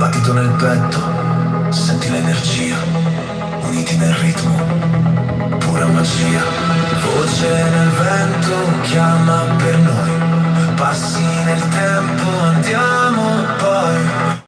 battito nel petto, senti l'energia, uniti nel ritmo, pura magia. Voce nel vento chiama per noi, passi nel tempo, andiamo poi.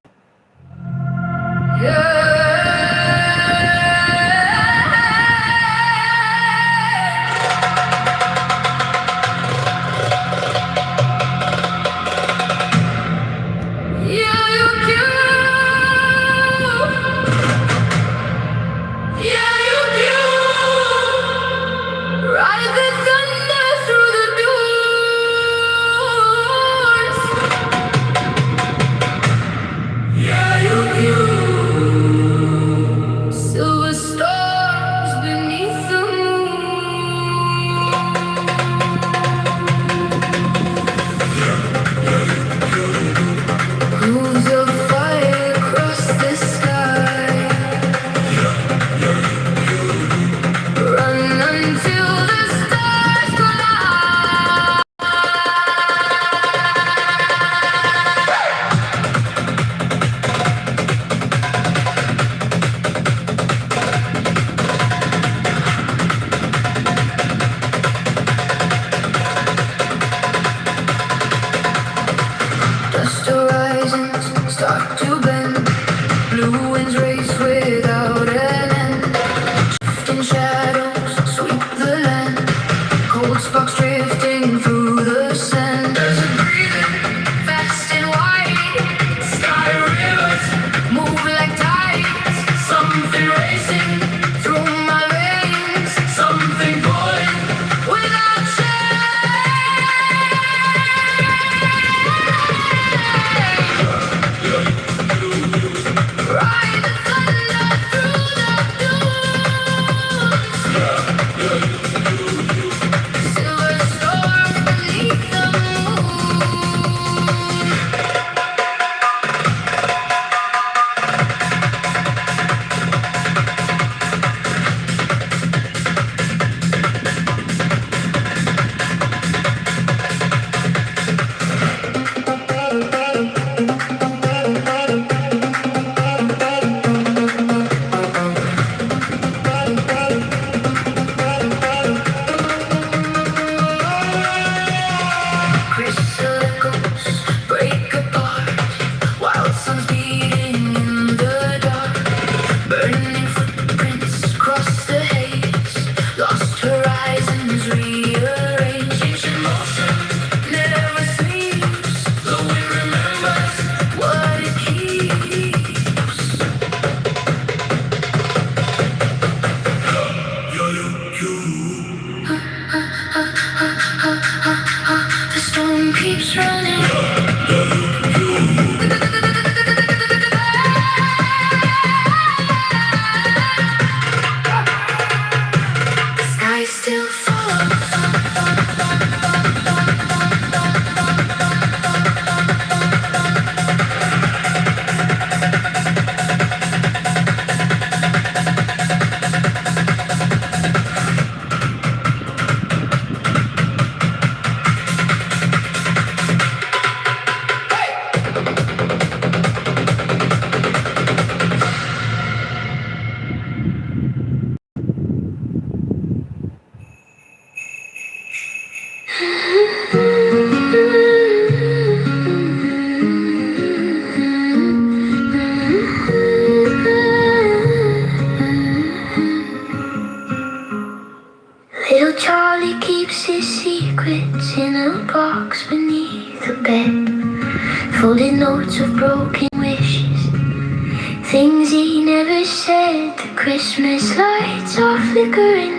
Christmas lights are flickering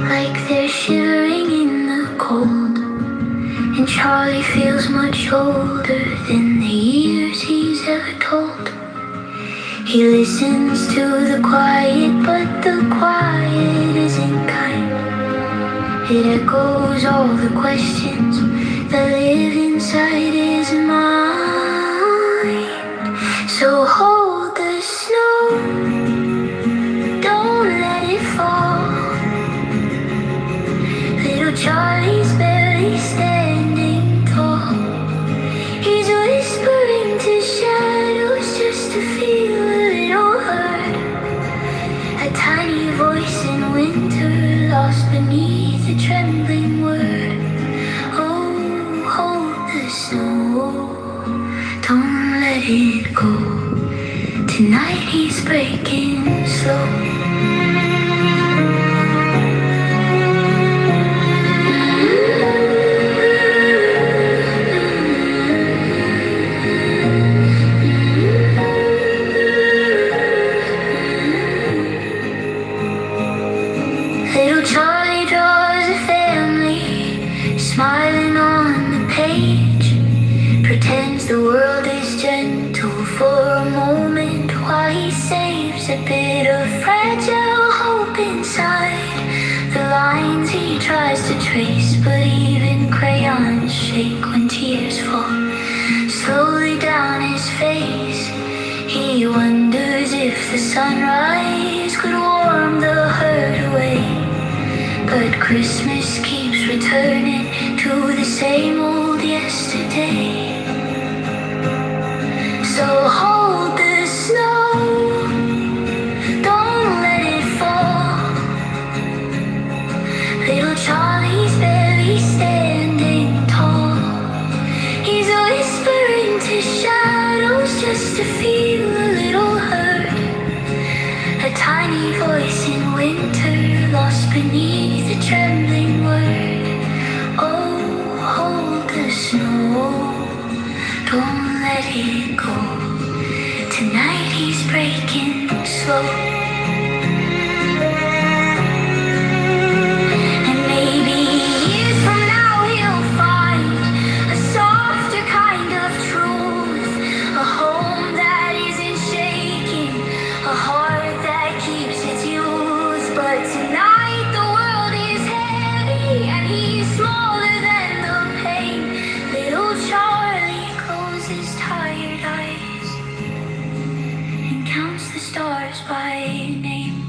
like they're shivering in the cold. And Charlie feels much older than the years he's ever told. He listens to the quiet, but the quiet isn't kind. It echoes all the questions that live inside his mind. So hold the snow, don't let it fall. Little Charlie's barely standing tall. He's whispering to shadows just let it go. Tonight he's breaking slow. Little Charlie draws a family, smiling on the page. Pretends the world is gentle for a moment while he saves a bit of fragile hope inside the lines he tries to trace. But even crayons shake when tears fall slowly down his face. He wonders if the sunrise could warm the hurt away. But Christmas keeps returning to the same old yesterday. So hold the snow, don't let it fall. Little Charlie's barely standing tall. He's whispering to shadows just to feel a little heard. A tiny voice in winter lost beneath a trembling word. Oh, hold the snow, don't let it go. Tonight he's breaking slow. And maybe years from now he'll find a softer kind of truth, a home that isn't shaking, a heart that keeps its youth. But tonight the world is heavy and he's smaller than the pain. Little Charlie closes tired eyes and counts the stars by name.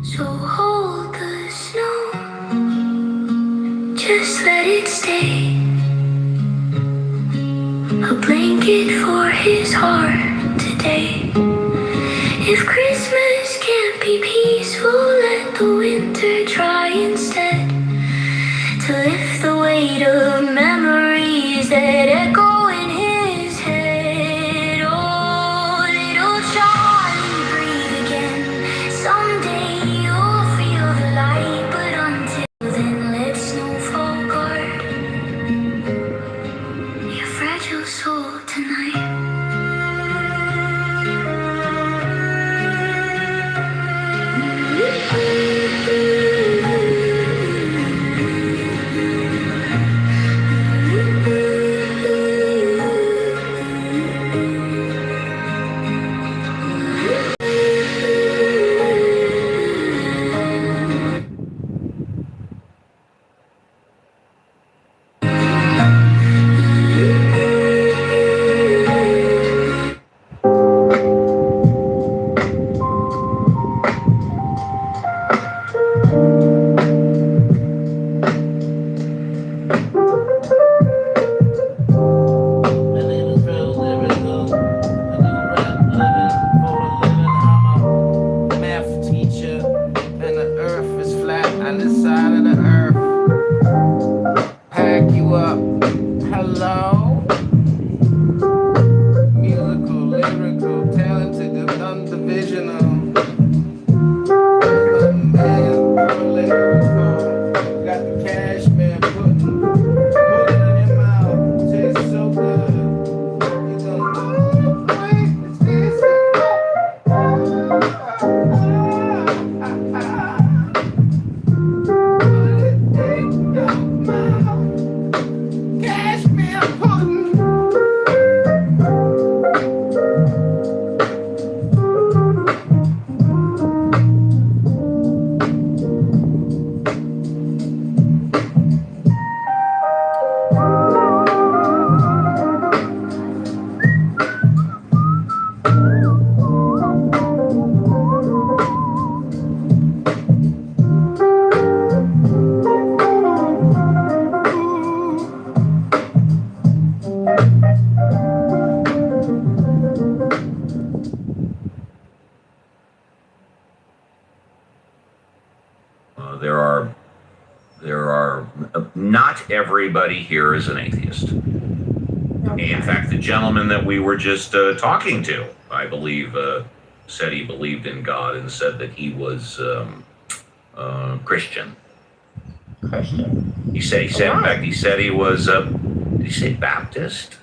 So hold the snow, just let it stay, a blanket for his heart today. If Christmas can't be peaceful, let the winter try instead to lift the weight of memories that echo in his head. Oh, little Charlie, breathe again. Someday you'll feel the light, but until then, let snowfall guard your fragile soul tonight. Not everybody here is an atheist. In fact, the gentleman that we were just talking to, I believe, said he believed in God and said that he was Christian. Christian. He said, in fact, he said he was, did he say Baptist?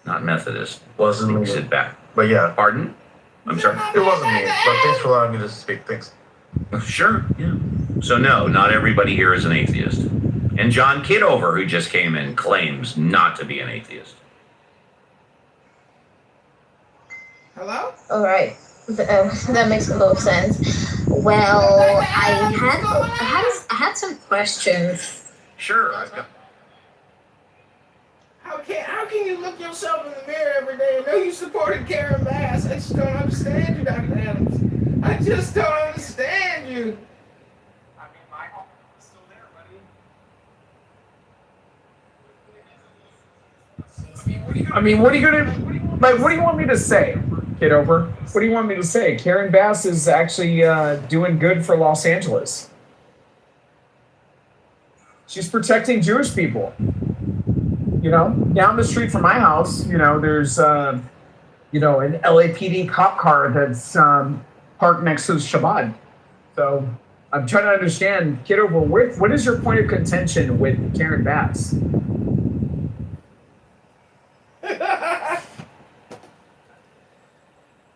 Not Methodist. Wasn't he said Baptist. But yeah. Pardon? I'm sorry. It wasn't me, but thanks for allowing me to speak. Thanks. Sure, yeah. So no, not everybody here is an atheist. And John Kitover, who just came in, claims not to be an atheist. Hello? All right. That makes a lot of sense. Well, I had some questions. Sure, I've got. How can you look yourself in the mirror every day and know you supported Karen Bass? I just don't understand you, Dr. Adams. I just don't understand you. I mean, my home is still there, buddy. I mean, what are you gonna like? What do you want me to say, Kitover? What do you want me to say? Karen Bass is actually doing good for Los Angeles. She's protecting Jewish people. You know, down the street from my house, you know, there's an LAPD cop car that's parked next to the Shabbat. So I'm trying to understand, Kitover, what is your point of contention with Karen Bass?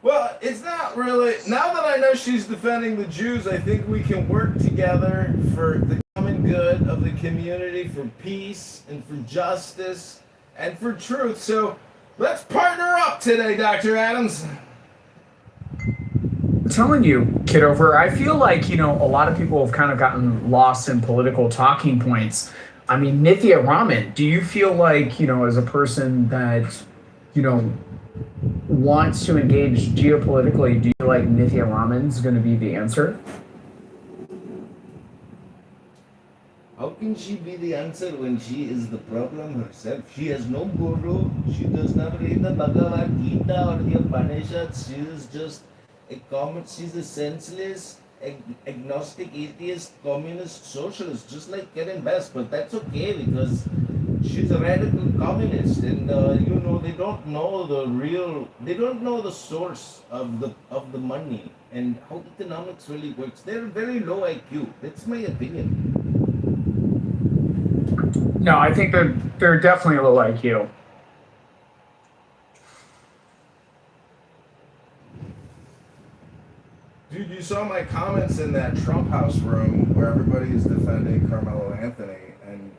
Well, it's not really. Now that I know she's defending the Jews, I think we can work together for the common good of the community, for peace and for justice and for truth. So let's partner up today, Dr. Adams. I'm telling you, Kitover, I feel like, a lot of people have kind of gotten lost in political talking points. I mean, Nithya Raman, do you feel like, as a person that, wants to engage geopolitically, do you feel like Nithya Raman's going to be the answer? How can she be the answer when she is the problem herself? She has no guru. She does not read the Bhagavad Gita or the Upanishads. She is just she's a senseless, agnostic, atheist, communist, socialist, just like Karen Bass. But that's okay because she's a radical communist, and they don't know they don't know the source of the money and how economics really works. They're very low IQ. That's my opinion. No, I think they're definitely low IQ. Dude, you saw my comments in that Trump House room where everybody is defending Carmelo Anthony and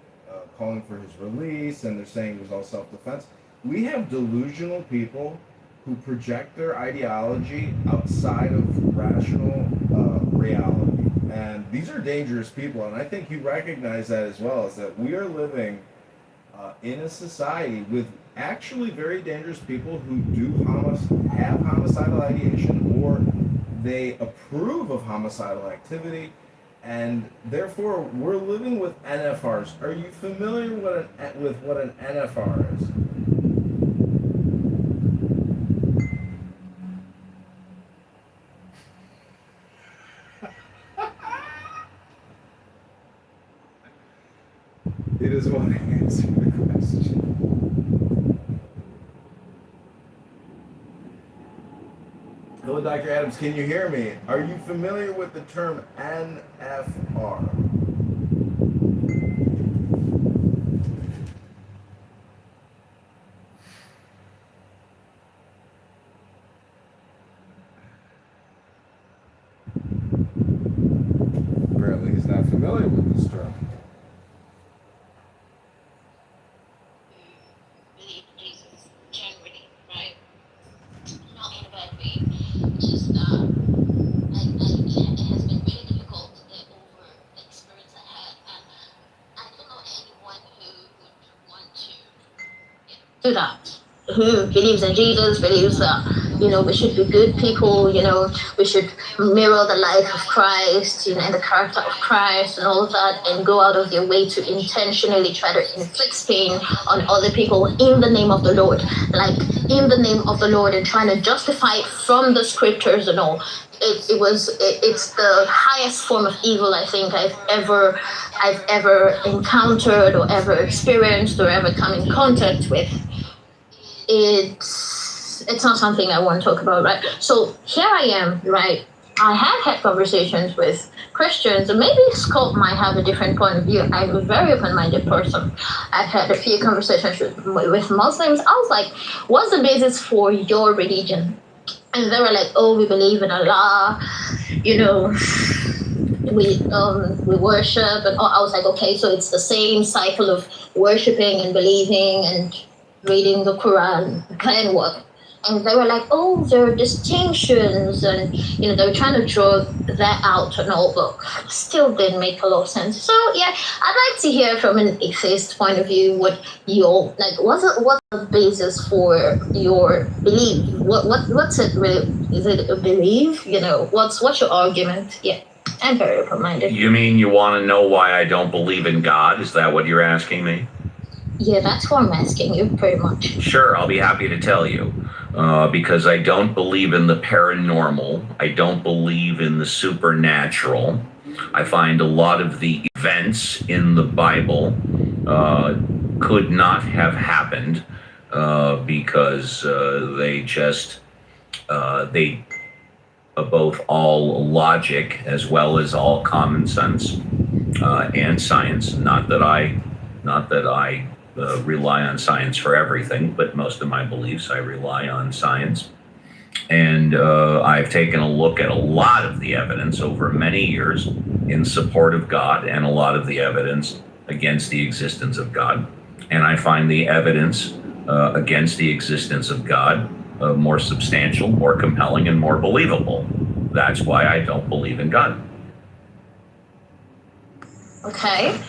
calling for his release, and they're saying it was all self-defense. We have delusional people who project their ideology outside of rational reality. And these are dangerous people, and I think you recognize that as well, is that we are living in a society with actually very dangerous people who have homicidal ideation, or they approve of homicidal activity, and therefore we're living with NFRs. Are you familiar with what an NFR is? He doesn't want to answer the question. Hello, Dr. Adams, can you hear me? Are you familiar with the term NFR? Apparently he's not familiar with this term. Do that. Who believes in Jesus, believes that, we should be good people, we should mirror the life of Christ, and the character of Christ and all of that, and go out of their way to intentionally try to inflict pain on other people in the name of the Lord. Like, in the name of the Lord, and trying to justify it from the scriptures and all. It's the highest form of evil I think I've ever encountered or ever experienced or ever come in contact with. it's not something I want to talk about, right? So here I am, right? I have had conversations with Christians, and maybe Scott might have a different point of view. I'm a very open-minded person. I've had a few conversations with Muslims. I was like, what's the basis for your religion? And they were like, oh, we believe in Allah, you know, we worship. And I was like, okay, so it's the same cycle of worshiping and believing and reading the Quran, then what? And they were like, oh, there are distinctions, and they were trying to draw that out and all, but still didn't make a lot of sense. So yeah, I'd like to hear from an atheist point of view what your what's the basis for your belief? What's it really? Is it a belief? What's your argument? Yeah, I'm very open-minded. You mean you want to know why I don't believe in God? Is that what you're asking me? Yeah, that's what I'm asking you, pretty much. Sure, I'll be happy to tell you. Because I don't believe in the paranormal. I don't believe in the supernatural. I find a lot of the events in the Bible could not have happened because they both all logic as well as all common sense and science. Not that I rely on science for everything, but most of my beliefs I rely on science. And I've taken a look at a lot of the evidence over many years in support of God and a lot of the evidence against the existence of God. And I find the evidence against the existence of God more substantial, more compelling, and more believable. That's why I don't believe in God. Okay.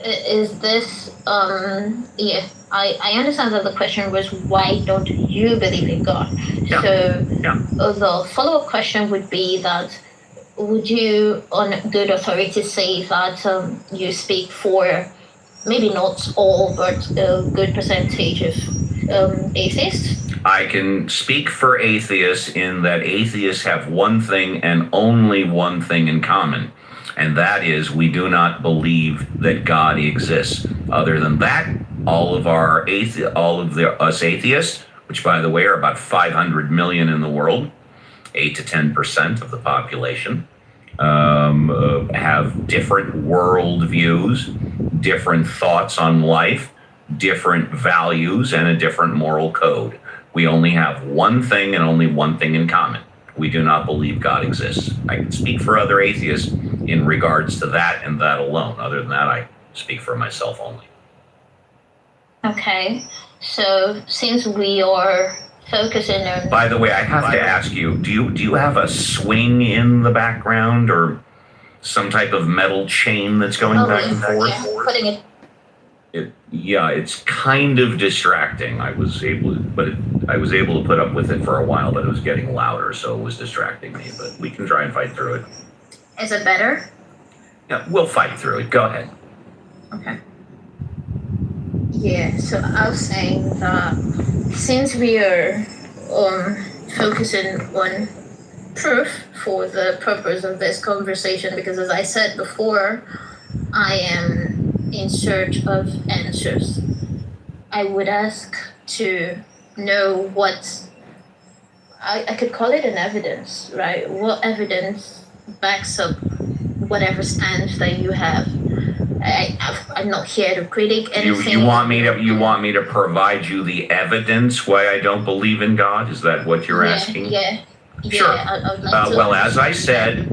Is this I understand that the question was why don't you believe in God? Yeah. So the follow-up question would be that would you on good authority say that you speak for maybe not all but a good percentage of atheists? I can speak for atheists in that atheists have one thing and only one thing in common. And that is, we do not believe that God exists. Other than that, all of us atheists, which by the way are about 500 million in the world, 8 to 10% of the population, have different world views, different thoughts on life, different values, and a different moral code. We only have one thing and only one thing in common. We do not believe God exists. I can speak for other atheists in regards to that and that alone. Other than that, I speak for myself only. Okay, so since we are focusing on... By the way, I have to ask you, do you have a swing in the background or some type of metal chain that's going back and forth? Yeah, putting it... It's kind of distracting. I was able to put up with it for a while, but it was getting louder, so it was distracting me. But we can try and fight through it. Is it better? Yeah, we'll fight through it. Go ahead. Okay. Yeah, so I was saying that since we are focusing on proof for the purpose of this conversation, because as I said before, I am in search of answers. I would ask to know what I could call it an evidence, right? What evidence backs up whatever stance that you have. I'm not here to critique anything. You want me to provide you the evidence why I don't believe in God? Is that what you're asking? Yeah. Sure. I'd like to well, as I said,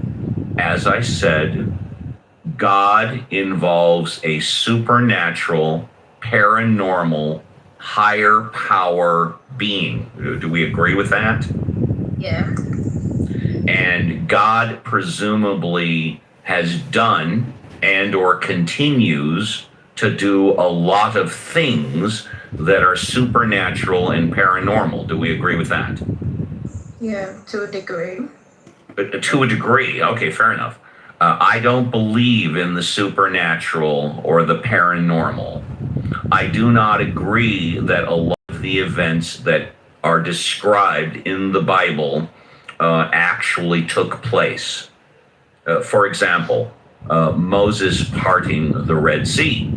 God involves a supernatural, paranormal, higher power being. Do we agree with that? Yeah. And God presumably has done and or continues to do a lot of things that are supernatural and paranormal. Do we agree with that? Yeah, to a degree. To a degree. Okay, fair enough. I don't believe in the supernatural or the paranormal. I do not agree that a lot of the events that are described in the Bible actually took place. For example, Moses parting the Red Sea.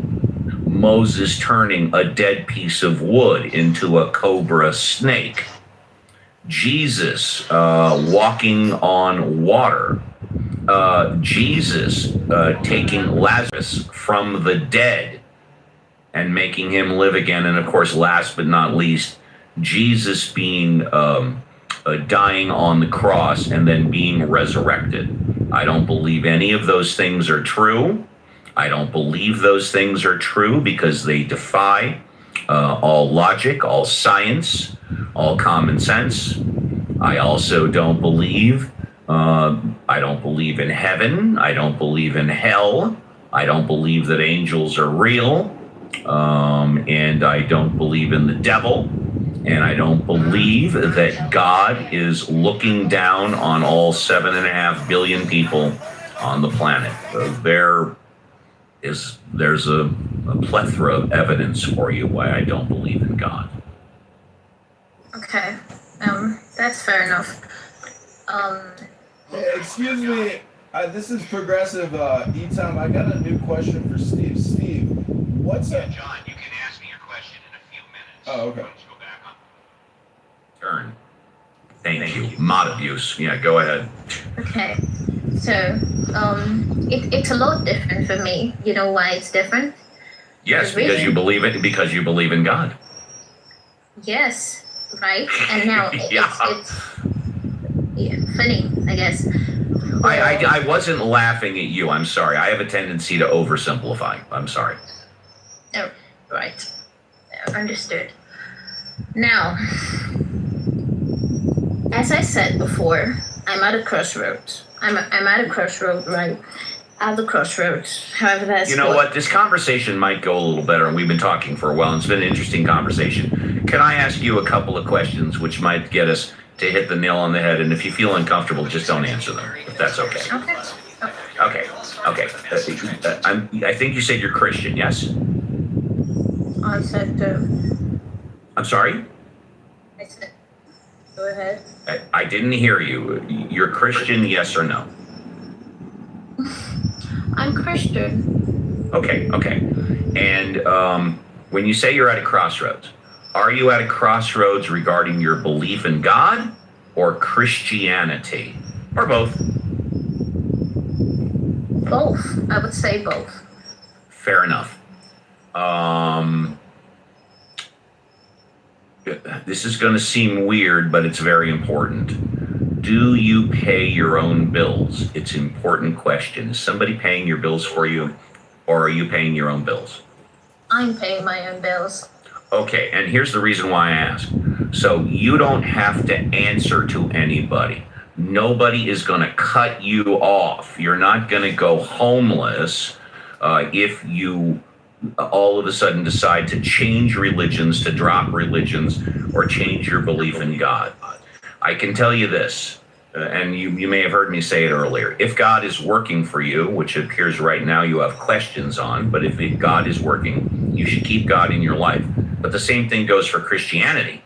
Moses turning a dead piece of wood into a cobra snake, Jesus walking on water, Jesus taking Lazarus from the dead and making him live again. And of course, last but not least, Jesus being dying on the cross and then being resurrected. I don't believe any of those things are true. I don't believe those things are true because they defy all logic, all science, all common sense. I also don't believe, I don't believe in heaven. I don't believe in hell. I don't believe that angels are real. And I don't believe in the devil. And I don't believe that God is looking down on all 7.5 billion people on the planet. There's a plethora of evidence for you why I don't believe in God. Okay, that's fair enough. Excuse me, this is Progressive E-Time. I got a new question for Steve. Steve, what's up? John, you can ask me your question in a few minutes. Oh, okay. Why don't you go back on turn? Thank you. Mod abuse. Yeah, go ahead. Okay, so it's a lot different for me. You know why it's different? Yes, because you believe it. Because you believe in God. Yes, right. And now Yeah. it's funny, I guess. I wasn't laughing at you. I'm sorry. I have a tendency to oversimplify. I'm sorry. Oh, right. Understood. Now, as I said before, I'm at a crossroads. I'm at a crossroad, right? At the crossroads. However, that's You know what? This conversation might go a little better, and we've been talking for a while, and it's been an interesting conversation. Can I ask you a couple of questions which might get us to hit the nail on the head? And if you feel uncomfortable, just don't answer them, if that's okay. Okay. Okay. I think you said you're Christian, yes? I said, I'm sorry? I said, go ahead. I didn't hear you. You're Christian, yes or no? I'm Christian. Okay. And when you say you're at a crossroads, are you at a crossroads regarding your belief in God or Christianity? Or both? Both. I would say both. Fair enough. This is going to seem weird, but it's very important. Do you pay your own bills? It's an important question. Is somebody paying your bills for you, or are you paying your own bills? I'm paying my own bills. Okay, and here's the reason why I ask. So you don't have to answer to anybody. Nobody is going to cut you off. You're not going to go homeless if you all of a sudden decide to change religions, to drop religions, or change your belief in God. I can tell you this, and you may have heard me say it earlier. If God is working for you, which it appears right now you have questions on, but if God is working, you should keep God in your life. But the same thing goes for Christianity.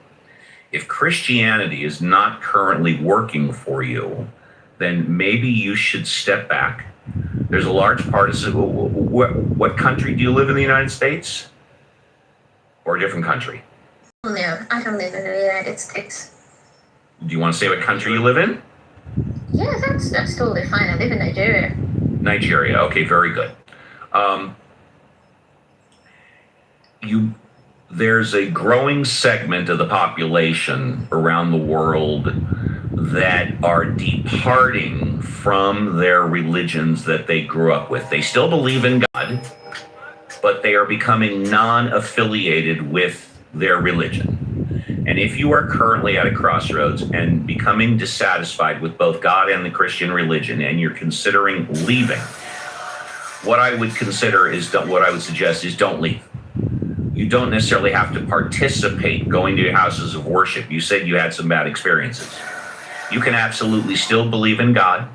If Christianity is not currently working for you, then maybe you should step back. There's a large part of what country do you live in the United States? Or a different country? No, I don't live in the United States. Do you want to say what country you live in? Yeah, that's totally fine. I live in Nigeria. Nigeria. Okay, very good. There's a growing segment of the population around the world that are departing from their religions that they grew up with. They still believe in God, but they are becoming non-affiliated with their religion. And if you are currently at a crossroads and becoming dissatisfied with both God and the Christian religion, and you're considering leaving, what I would suggest is don't leave. You don't necessarily have to participate going to houses of worship. You said you had some bad experiences. You can absolutely still believe in God.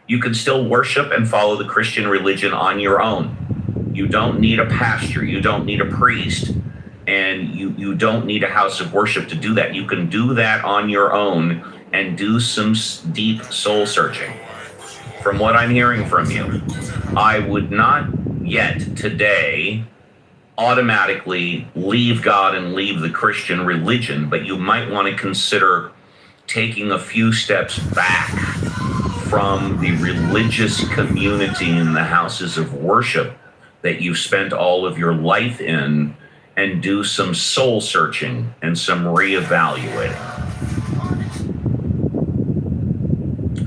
You can still worship and follow the Christian religion on your own. You don't need a pastor. You don't need a priest. And you don't need a house of worship to do that. You can do that on your own and do some deep soul searching. From what I'm hearing from you, I would not yet today automatically leave God and leave the Christian religion, but you might want to consider taking a few steps back from the religious community in the houses of worship that you've spent all of your life in and do some soul searching and some reevaluating.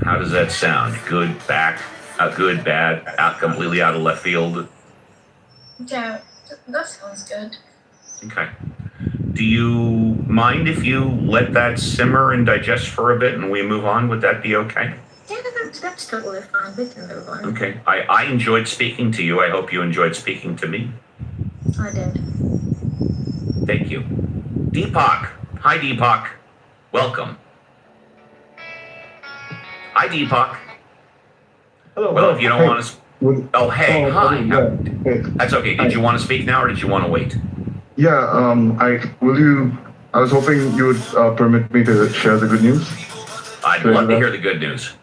How does that sound? Good, back, good, bad, out, completely out of left field? Yeah, that sounds good. Okay. Do you mind if you let that simmer and digest for a bit and we move on? Would that be okay? Yeah, that's totally fine. We can move on. Okay. I enjoyed speaking to you. I hope you enjoyed speaking to me. I did. Thank you. Deepak. Hi, Deepak. Welcome. Hi, Deepak. Hello. Well, if you don't want to... Oh, hey, hi. Hey. That's okay. Did you want to speak now or did you want to wait? Yeah, I was hoping you would permit me to share the good news. I'd love to hear the good news.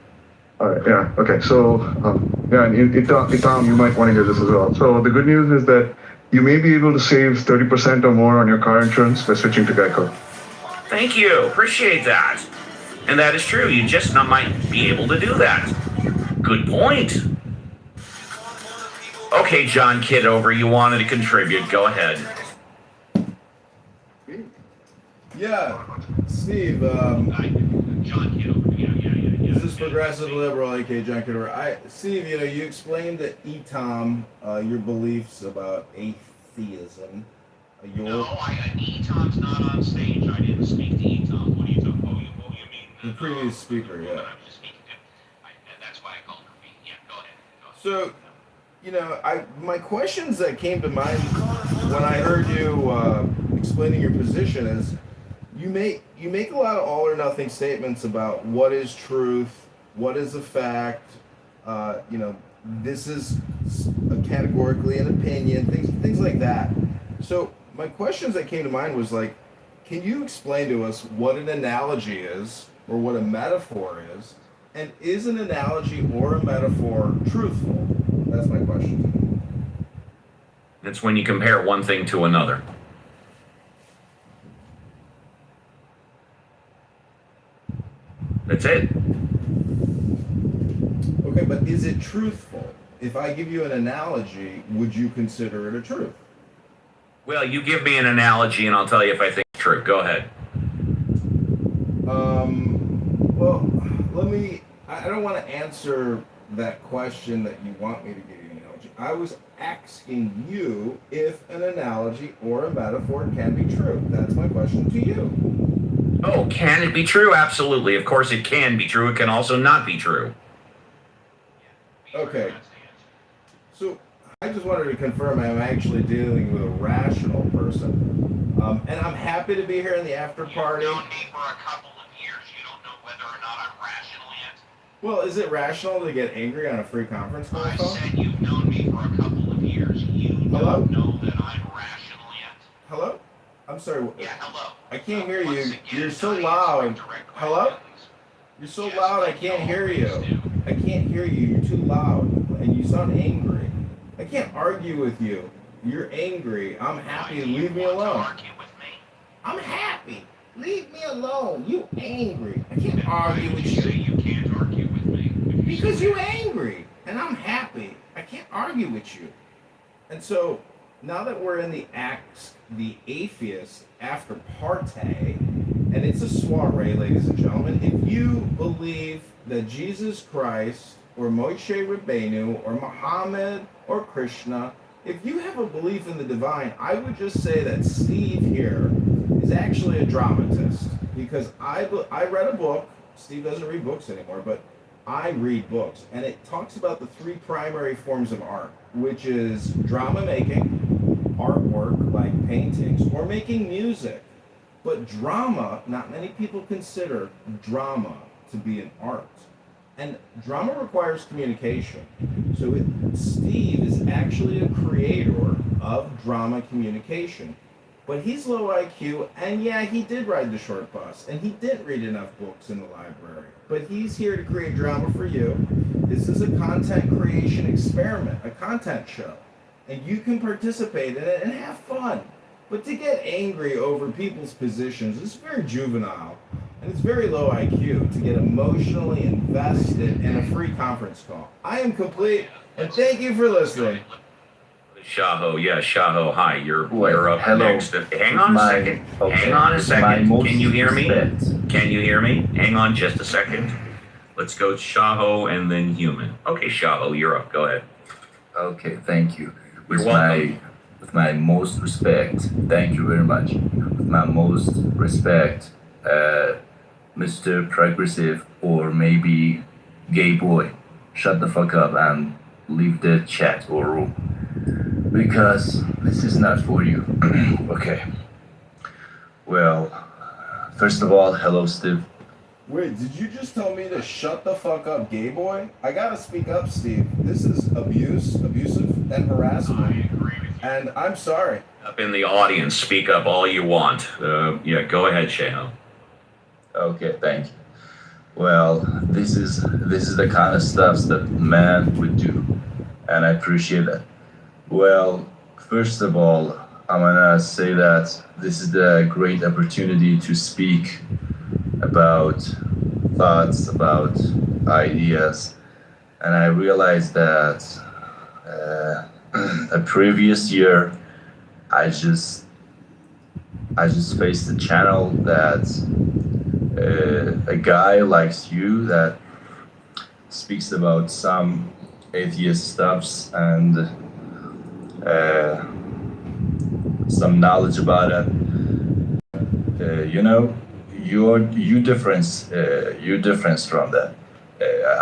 All right, yeah, okay. So, and Itam, you might want to hear this as well. So the good news is that you may be able to save 30% or more on your car insurance by switching to Geico. Thank you. Appreciate that. And that is true. You just not might be able to do that. Good point. Okay, John Kitover, you wanted to contribute. Go ahead. Yeah, Steve. John Kitover. Yeah. This is Progressive Liberal, aka John Kitover. Steve, you explained to Etom your beliefs about atheism. No, Etom's not on stage. I didn't speak to Etom. What do you mean? The previous speaker, yeah. That's why I called her. Yeah, go ahead. So, my questions that came to mind when I heard you explaining your position is, you make a lot of all or nothing statements about what is truth, what is a fact. This is categorically an opinion, things like that. So my questions that came to mind was like, can you explain to us what an analogy is, or what a metaphor is, and is an analogy or a metaphor truthful? That's my question. It's when you compare one thing to another. That's it. Okay, but is it truthful? If I give you an analogy, would you consider it a truth? Well, you give me an analogy and I'll tell you if I think it's true. Go ahead. I don't want to answer that question that you want me to give you an analogy. I was asking you if an analogy or a metaphor can be true. That's my question to you. Oh, can it be true? Absolutely. Of course it can be true. It can also not be true. Okay. So I just wanted to confirm I'm actually dealing with a rational person. And I'm happy to be here in the after party. You've known me for a couple of years. You don't know whether or not I'm rational yet. Well, is it rational to get angry on a free conference call? I said you've known me for a couple of years. You Hello? don't know that I'm rational yet. Hello? I'm sorry. Yeah, hello. I can't hear Once you. again, You're so not loud. answering direct Hello? questions. You're so Yes, loud, I I can't know. hear you. Please do. I can't hear you. You're too loud. And you sound angry. I can't argue with you. You're angry. I'm happy. Why do you Leave me want to alone. argue with me? I'm happy. Leave me alone. You angry. I can't Then why argue would with you say you. you can't argue with me? Because you angry. And I'm happy. I can't argue with you. And so, now that we're in the atheist after party, and it's a soiree, ladies and gentlemen, if you believe that Jesus Christ or Moshe Rabbeinu or Muhammad or Krishna, if you have a belief in the divine, I would just say that Steve here is actually a dramatist, because I read a book. Steve doesn't read books anymore, but I read books, and it talks about the three primary forms of art, which is drama making, artwork like paintings, or making music. But drama, not many people consider drama to be an art. And drama requires communication. So Steve is actually a creator of drama communication. But he's low IQ, and yeah, he did ride the short bus, and he didn't read enough books in the library. But he's here to create drama for you. This is a content creation experiment, a content show. and you can participate in it and have fun. But to get angry over people's positions is very juvenile, and it's very low IQ to get emotionally invested in a free conference call. I am complete, and thank you for listening. Shaho, yeah, Shaho, hi, you're up hello. next. Hang on a second. Hang on a second. Can you hear me? Can you hear me? Hang on just a second. Let's go Shaho and then Human. Okay, Shaho, you're up. Go ahead. Okay, thank you. You're welcome. With my most respect, thank you very much. With my most respect, Mr. Progressive, or maybe Gay Boy, shut the fuck up and leave the chat or room. Because this is not for you. Okay. Well, first of all, hello, Steve. Wait, did you just tell me to shut the fuck up, gay boy? I gotta speak up, Steve. This is abusive, and harassment. And I'm sorry. Up in the audience, speak up all you want. Yeah, go ahead, Shaho. Okay, thank you. Well, this is the kind of stuff that man would do, and I appreciate that. Well, first of all, I'm gonna say that this is the great opportunity to speak about thoughts, about ideas, and I realized that a previous year, I just faced a channel that a guy like you that speaks about some atheist stuffs and some knowledge about it. You difference from that.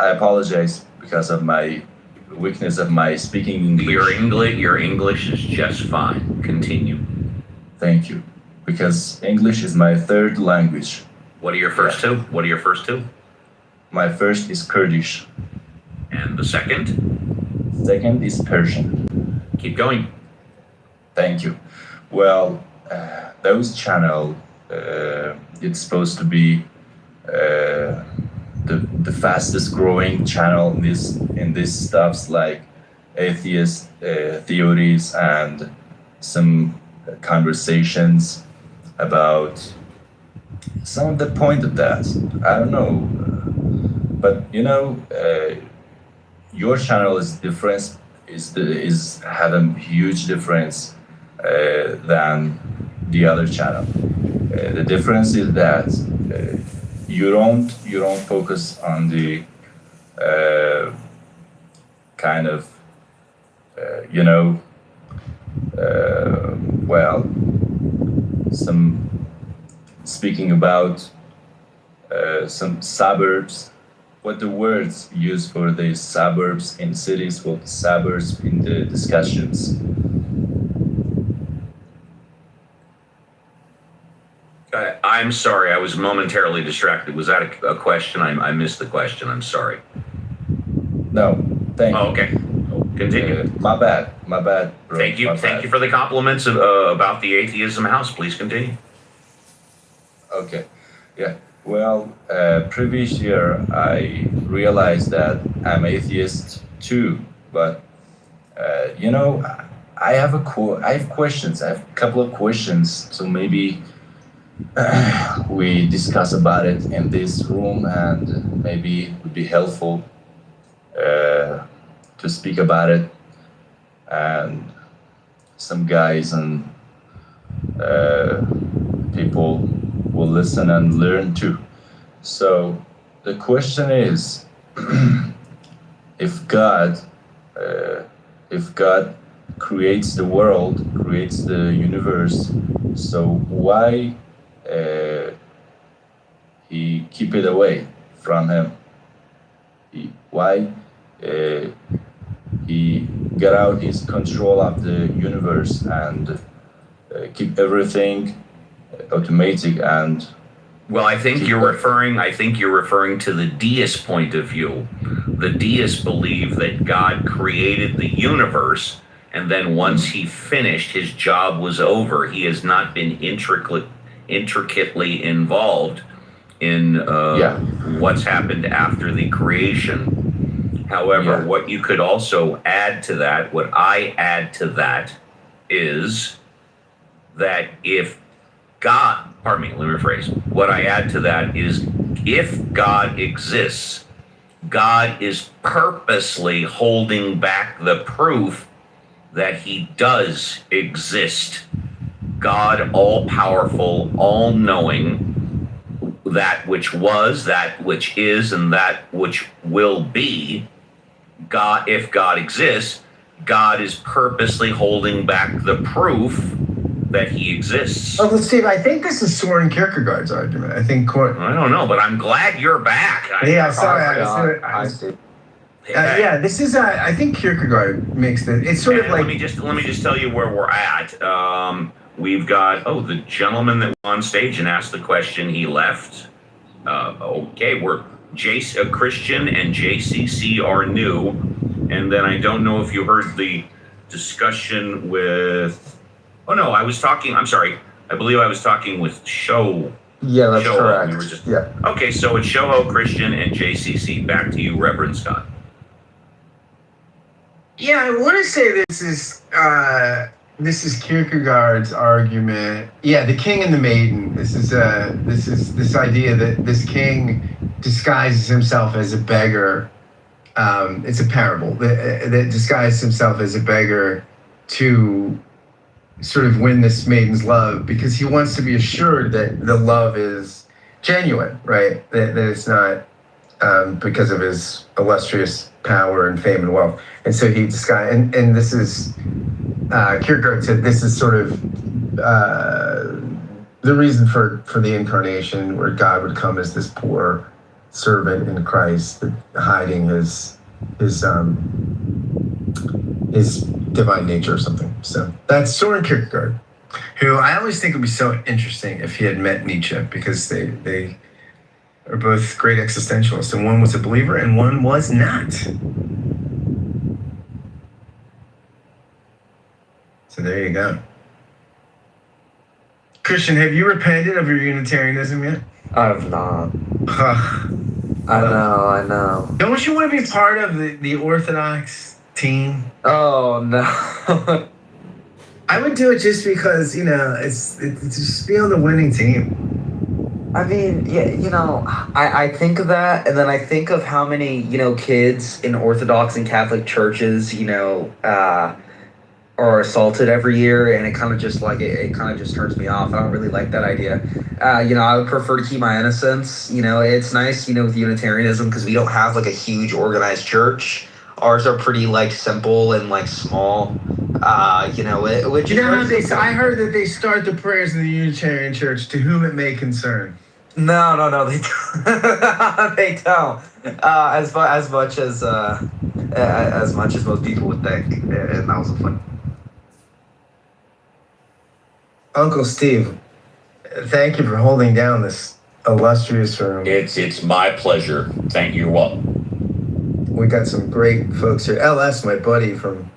I apologize because of my weakness of my speaking English. Your English is just fine. Continue. Thank you. Because English is my third language. What are your first two? What are your first two? My first is Kurdish. And the second? Second is Persian. Keep going. Thank you. Well, those channel, it's supposed to be the fastest growing channel in this stuffs like atheist theories and some conversations about some of the point of that. I don't know, but your channel is different. Is have a huge difference than the other channel. The difference is that you don't focus on the kind of some speaking about some suburbs. What the words used for the suburbs in cities, what suburbs in the discussions. I'm sorry, I was momentarily distracted. Was that a question? I missed the question. I'm sorry. No, thank you. Oh, okay. Continue. My bad, bro. Thank you. Thank you for the compliments about the atheism house. Please continue. Okay. Yeah. Well, previous year I realized that I'm atheist too, but I have questions. I have a couple of questions, so maybe we discuss about it in this room, and maybe it would be helpful to speak about it, and some guys and people will listen and learn too. So the question is, if God creates the world, creates the universe, so why he keep it away from him? Why he get out his control of the universe and keep everything automatic? And well, I think you're referring to the deist point of view. The deists believe that God created the universe, and then once he finished, his job was over. He has not been intricately involved in what's happened after the creation. However, Yeah. what you could also add to that, what I add to that, is that if God, pardon me, let me rephrase. What I add to that is if God exists, God is purposely holding back the proof that he does exist. God, all powerful, all knowing, that which was, that which is, and that which will be. God, if God exists, God is purposely holding back the proof that he exists. Uncle Steve, I think this is Soren Kierkegaard's argument. I think. I don't know, but I'm glad you're back. Yeah, sorry. This is. I think Kierkegaard makes the. It's sort of like. Let me just tell you where we're at. We've got the gentleman that was on stage and asked the question. He left. Okay, we're Christian and JCC are new, and then I don't know if you heard the discussion with. Oh no, I was talking. I'm sorry. I believe I was talking with Show. Yeah, that's Shoho. correct. We were just, yeah. Okay, so it's Shoho, Christian, and JCC. Back to you, Reverend Scott. Yeah, I want to say this is Kierkegaard's argument. Yeah, the king and the maiden. This is this idea that this king disguises himself as a beggar. It's a parable that disguises himself as a beggar to sort of win this maiden's love because he wants to be assured that the love is genuine, right? That it's not because of his illustrious power and fame and wealth. And so he disguised, and this is, Kierkegaard said this is sort of the reason for the incarnation, where God would come as this poor servant in Christ, hiding his divine nature or something. So that's Soren Kierkegaard, who I always think would be so interesting if he had met Nietzsche, because they are both great existentialists, and one was a believer and one was not. So there you go. Christian, have you repented of your Unitarianism yet? I have not. I know. Don't you want to be part of the Orthodox team? Oh, no. I would do it just because, it's just be on the winning team. I mean, yeah, I think of that, and then I think of how many, kids in Orthodox and Catholic churches, are assaulted every year, and it kind of just turns me off. I don't really like that idea. I would prefer to keep my innocence. It's nice, with Unitarianism, because we don't have like a huge organized church. Ours are pretty simple and small. I heard that they start the prayers in the Unitarian Church, to whom it may concern. No, they don't. They don't. As much as most people would think, and that was fun. Uncle Steve, thank you for holding down this illustrious room. It's my pleasure. Thank you. You're welcome. We got some great folks here. LS, my buddy from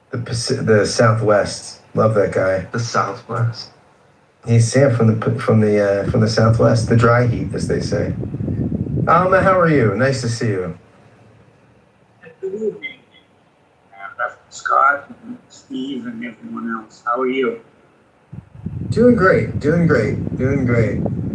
the Southwest. Love that guy. The Southwest. He's from the Southwest, the dry heat, as they say. Alma, how are you? Nice to see you. Good evening, Scott, and Steve, and everyone else. How are you? Doing great.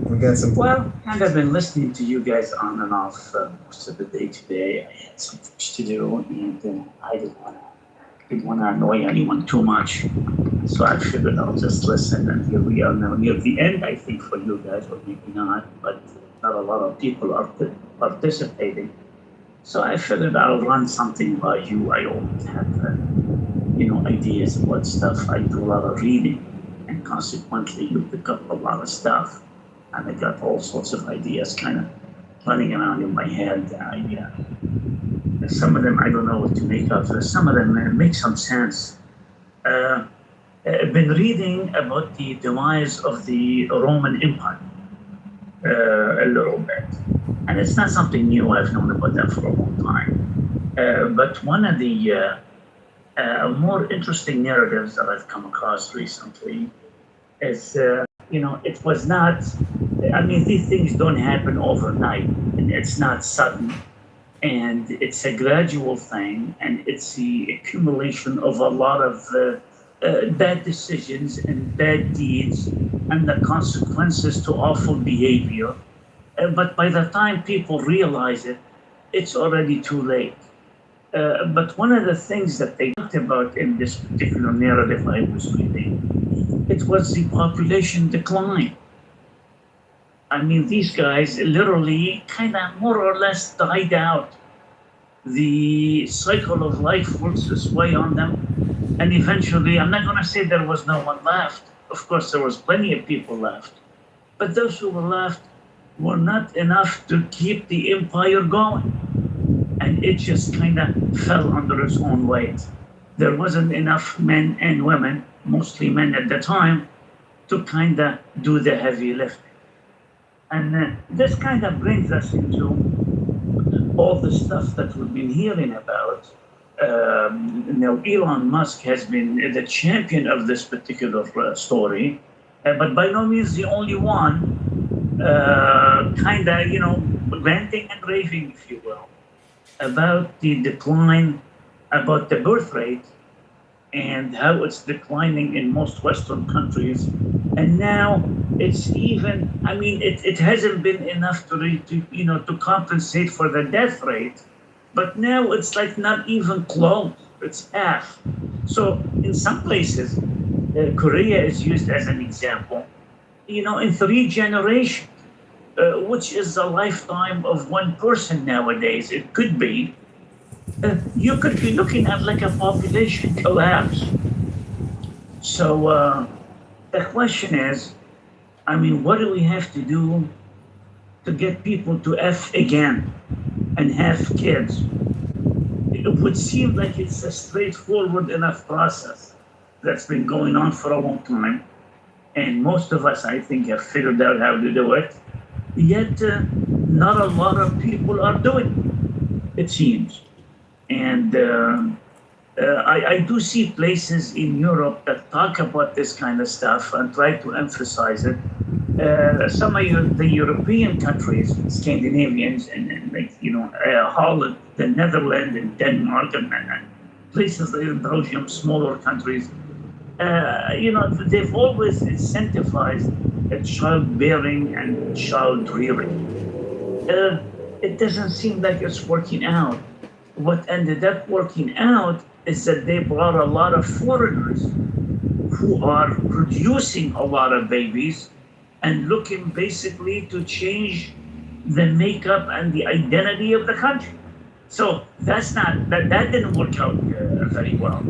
We got some. Well, and I've been listening to you guys on and off most of the day today. I had some things to do, and I didn't want to annoy anyone too much. So I figured I'll just listen, and here we are now near the end, I think, for you guys, or maybe not, but not a lot of people are participating. So I figured I'll run something by you. I always have, ideas about stuff. I do a lot of reading, and consequently, you pick up a lot of stuff. And I got all sorts of ideas kind of running around in my head. Some of them I don't know what to make of. Some of them make some sense. I've been reading about the demise of the Roman Empire a little bit. And it's not something new. I've known about that for a long time. But one of the more interesting narratives that I've come across recently is, it was not, these things don't happen overnight, and it's not sudden. and it's a gradual thing, and it's the accumulation of a lot of bad decisions and bad deeds and the consequences to awful behavior. But by the time people realize it, it's already too late. But one of the things that they talked about in this particular narrative I was reading, it was the population decline. I mean, these guys literally kind of more or less died out. The cycle of life works its way on them. And eventually, I'm not going to say there was no one left. Of course, there was plenty of people left. But those who were left were not enough to keep the empire going. And it just kind of fell under its own weight. There wasn't enough men and women, mostly men at the time, to kind of do the heavy lifting. And this kind of brings us into all the stuff that we've been hearing about. Now, Elon Musk has been the champion of this particular story, but by no means the only one, kind of, ranting and raving, if you will, about the decline, about the birth rate, and how it's declining in most Western countries. And now it's even, it hasn't been enough to compensate for the death rate, but now it's like not even close, it's half. So in some places, Korea is used as an example, in 3 generations, which is a lifetime of one person nowadays, it could be. You could be looking at like a population collapse. So the question is, what do we have to do to get people to F again and have kids? It would seem like it's a straightforward enough process that's been going on for a long time. And most of us, I think, have figured out how to do it. Yet not a lot of people are doing it seems. And I do see places in Europe that talk about this kind of stuff and try to emphasize it. Some of the European countries, Scandinavians, and Holland, the Netherlands, and Denmark, and places like Belgium, smaller countries, they've always incentivized childbearing and child rearing. It doesn't seem like it's working out. What ended up working out is that they brought a lot of foreigners who are producing a lot of babies and looking basically to change the makeup and the identity of the country. So that didn't work out very well.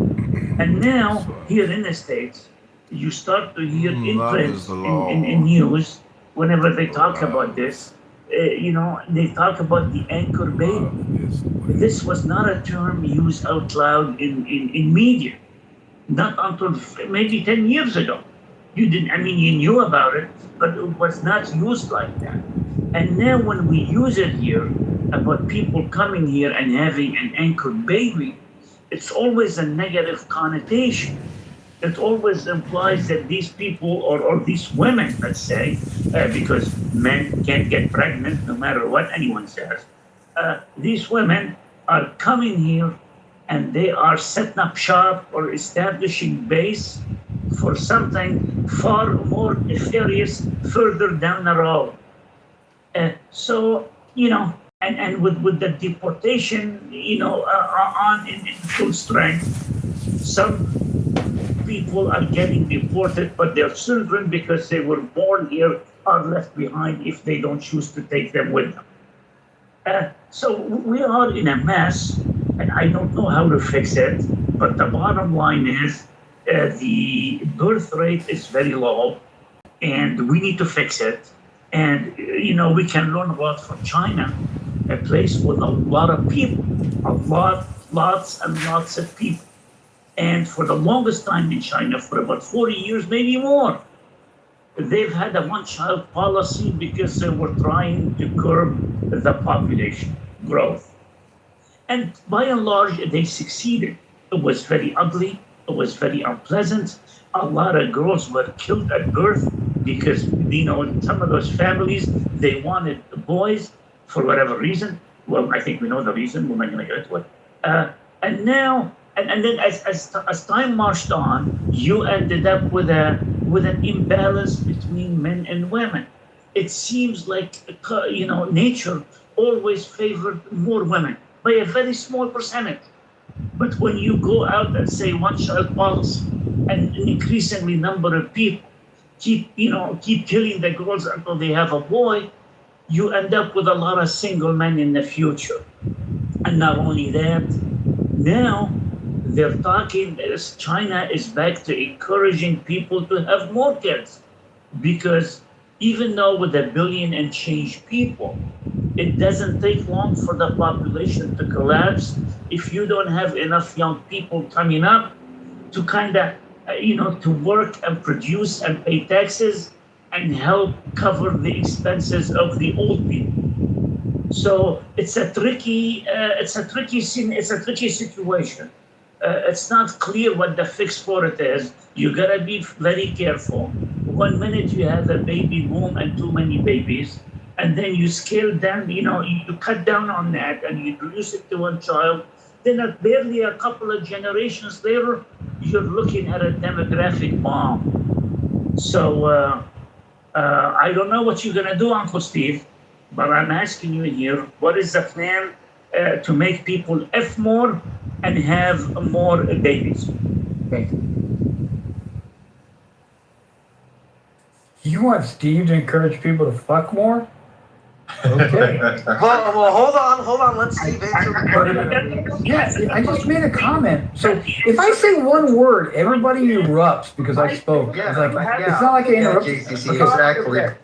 And now here in the States, you start to hear in print, in news, whenever they talk about this, they talk about the anchor baby. This was not a term used out loud in media, not until maybe 10 years ago. You knew about it, but it was not used like that. And now when we use it here, about people coming here and having an anchor baby, it's always a negative connotation. It always implies that these people, or these women, let's say, because men can't get pregnant no matter what anyone says, these women are coming here and they are setting up shop or establishing base for something far more nefarious further down the road. And with the deportation, on in full strength, some people are getting deported, but their children, because they were born here, are left behind if they don't choose to take them with them. So we are in a mess, and I don't know how to fix it, but the bottom line is the birth rate is very low, and we need to fix it. And, we can learn a lot from China, a place with a lot of people, lots and lots of people. And for the longest time in China, for about 40 years, maybe more, they've had a one-child policy because they were trying to curb the population growth. And by and large, they succeeded. It was very ugly. It was very unpleasant. A lot of girls were killed at birth because, some of those families, they wanted boys for whatever reason. Well, I think we know the reason. We're not going to get into it. And now, and then as time marched on, you ended up with an imbalance between men and women. It seems like nature always favored more women by a very small percentage. But when you go out and say one-child policy, and an increasingly number of people keep killing the girls until they have a boy, you end up with a lot of single men in the future. And not only that, now they're talking as China is back to encouraging people to have more kids. Because even though with 1 billion and change people, it doesn't take long for the population to collapse if you don't have enough young people coming up to kind of, to work and produce and pay taxes and help cover the expenses of the old people. So it's a tricky situation. It's not clear what the fix for it is. You gotta be very careful. One minute you have a baby boom and too many babies, and then you scale down, you cut down on that and you reduce it to one child. Then barely a couple of generations later, you're looking at a demographic bomb. So I don't know what you're gonna do, Uncle Steve, but I'm asking you here, what is the plan to make people F more and have more babies? Okay. You want Steve to encourage people to fuck more? Okay. Well, hold on. Let Steve answer. Yes, I just made a comment. So if I say one word, everybody erupts because I spoke. Yeah, It's like, yeah. it's not like I interrupted. JCC, exactly. Okay.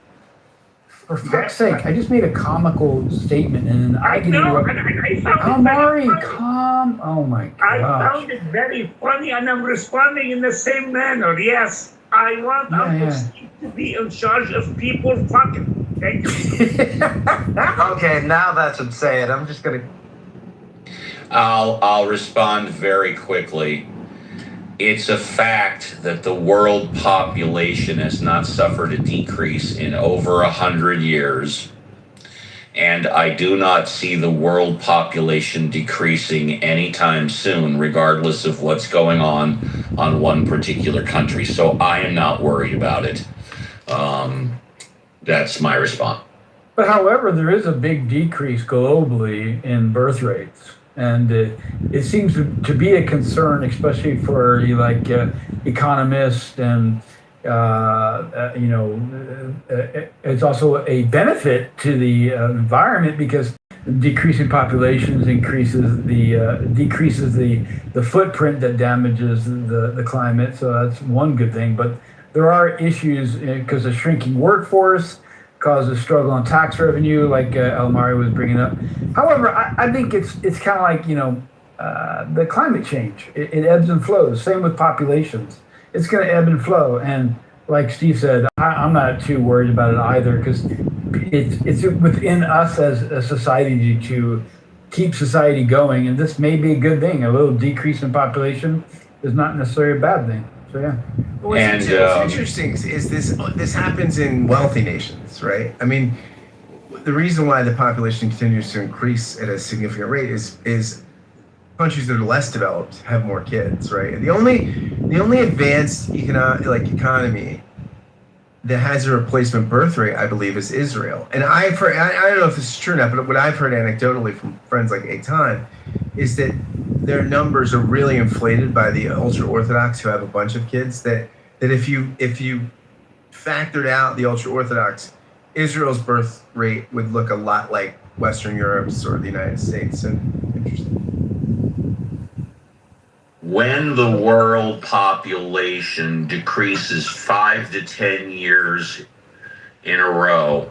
For fuck's sake, I just made a comical statement and then I get interrupted. I found Amari, it very funny. calm. Oh my I gosh. found it very funny, and I'm responding in the same manner. Yes, I want Uncle Steve to be in charge of people fucking. Thank you. Okay, now that's insane. I'm just gonna. I'll respond very quickly. It's a fact that the world population has not suffered a decrease in over 100 years. And I do not see the world population decreasing anytime soon, regardless of what's going on one particular country. So I am not worried about it. That's my response. But however, there is a big decrease globally in birth rates. And it seems to be a concern, especially for economists, and it's also a benefit to the environment because decreasing populations decreases the footprint that damages the climate. So that's one good thing. But there are issues because of shrinking workforce causes struggle on tax revenue, like Elmari was bringing up. However, I think it's kind of like the climate change. It ebbs and flows. Same with populations. It's going to ebb and flow. And like Steve said, I'm not too worried about it either because it's within us as a society to keep society going. And this may be a good thing. A little decrease in population is not necessarily a bad thing. So yeah. What's interesting is this happens in wealthy nations, right? I mean, the reason why the population continues to increase at a significant rate is countries that are less developed have more kids, right? And the only advanced economy that has a replacement birth rate, I believe, is Israel. And I've heard, I don't know if this is true or not, but what I've heard anecdotally from friends like Eitan is that their numbers are really inflated by the ultra-Orthodox who have a bunch of kids, that if you factored out the ultra-Orthodox, Israel's birth rate would look a lot like Western Europe's or the United States. And interesting. When the world population decreases 5 to 10 years in a row,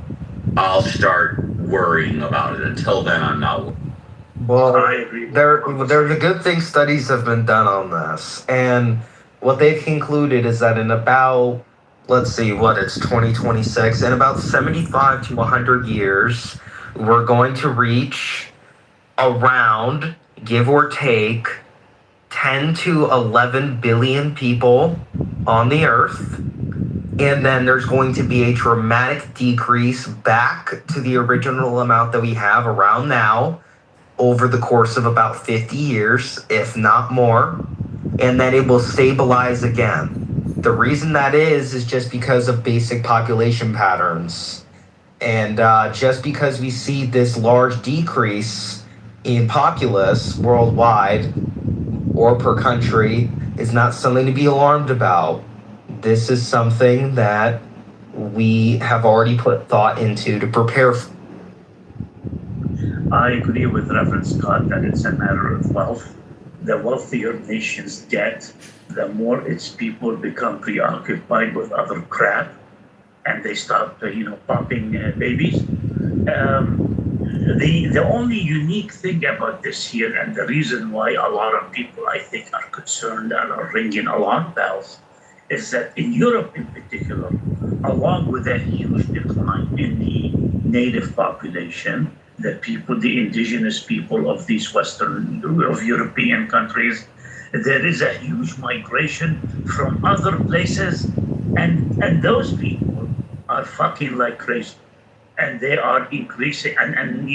I'll start worrying about it. Until then, I'm not. Well, there's a good thing studies have been done on this, and what they've concluded is that in about, let's see, it's 2026, in about 75 to 100 years, we're going to reach around, give or take, 10 to 11 billion people on the earth, and then there's going to be a dramatic decrease back to the original amount that we have around now over the course of about 50 years, if not more, and then it will stabilize again. The reason that is just because of basic population patterns. And just because we see this large decrease in populace worldwide or per country is not something to be alarmed about. This is something that we have already put thought into to prepare for. I agree with Reverend Scott that it's a matter of wealth. The wealthier nations get, the more its people become preoccupied with other crap, and they stop, popping babies. The only unique thing about this here, and the reason why a lot of people, I think, are concerned and are ringing alarm bells, is that in Europe in particular, along with a huge decline in the native population, the indigenous people of these of European countries, there is a huge migration from other places, and those people are fucking like crazy. And they are increasing, and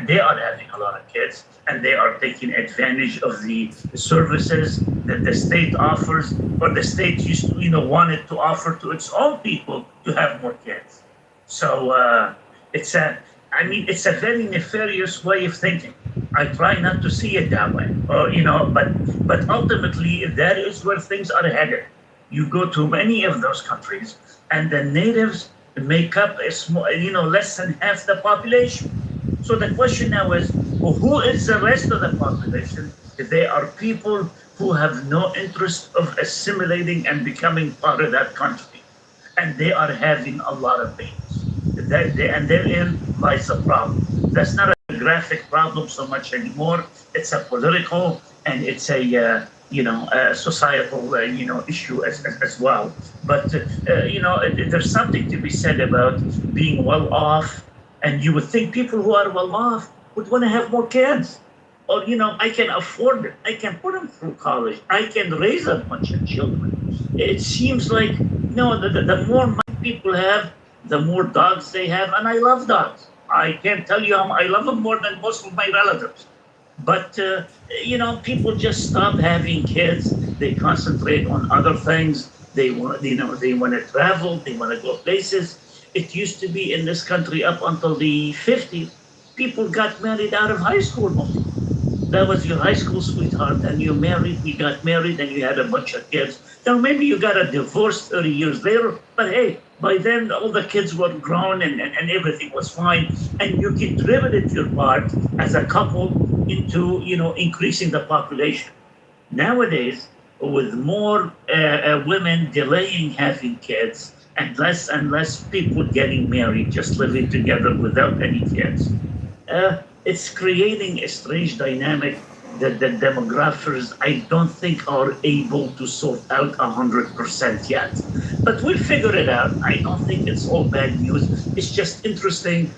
they are having a lot of kids, and they are taking advantage of the services that the state offers, or the state used to, wanted to offer to its own people to have more kids. So it's a very nefarious way of thinking. I try not to see it that way, but ultimately that is where things are headed. You go to many of those countries, and the natives make up a small, less than half the population. So the question now is, well, who is the rest of the population? They are people who have no interest of assimilating and becoming part of that country, and they are having a lot of babies. And therein lies a problem. That's not a graphic problem so much anymore. It's a political, and it's a societal, issue as well. But there's something to be said about being well off, and you would think people who are well off would want to have more kids. Or I can afford it. I can put them through college. I can raise a bunch of children. It seems like the more money people have, the more dogs they have, and I love dogs. I can't tell you how I love them more than most of my relatives. But people just stop having kids. They concentrate on other things. They want to travel. They want to go places. It used to be in this country up until the 50s, people got married out of high school. That was your high school sweetheart, and you got married, and you had a bunch of kids. Now maybe you got a divorce 30 years later, but hey, by then all the kids were grown and everything was fine, and you contributed your part as a couple into increasing the population. Nowadays, with more women delaying having kids and less people getting married, just living together without any kids, it's creating a strange dynamic that the demographers, I don't think, are able to sort out 100% yet. But we'll figure it out. I don't think it's all bad news. It's just interesting.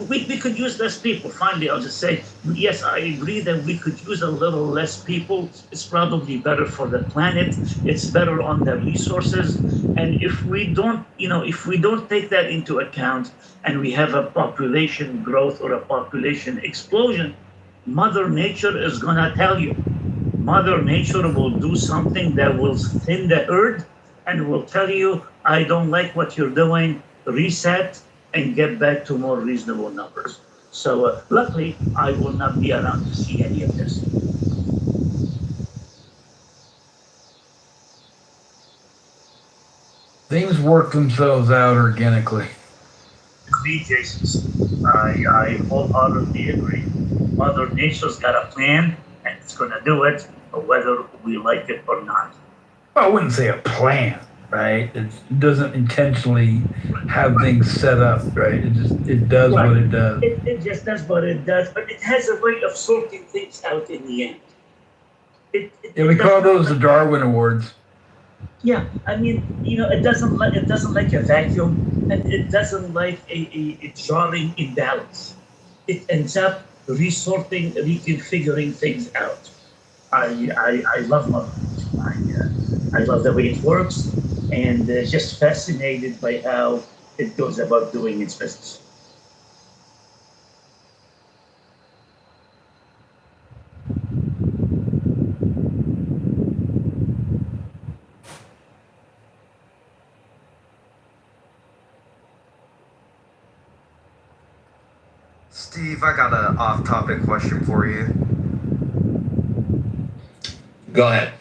We could use less people. Finally, I'll just say, yes, I agree that we could use a little less people. It's probably better for the planet. It's better on the resources. And if we don't take that into account, and we have a population growth or a population explosion, Mother Nature is going to tell you. Mother Nature will do something that will thin the herd and will tell you, I don't like what you're doing, reset and get back to more reasonable numbers. So luckily, I will not be around to see any of this. Things work themselves out organically. Agree, Jason. I wholeheartedly agree. Mother Nature's got a plan, and it's going to do it, whether we like it or not. Well, I wouldn't say a plan, right? It doesn't intentionally have things set up, right? It does what it does. It just does what it does, but it has a way of sorting things out in the end. We call those the Darwin Awards. Yeah, I mean, it doesn't like a vacuum, and it doesn't like a jarring imbalance. It ends up resorting, reconfiguring things out. I love Mother Nature. I love the way it works. and just fascinated by how it goes about doing its business. Steve, I got an off-topic question for you. Go ahead.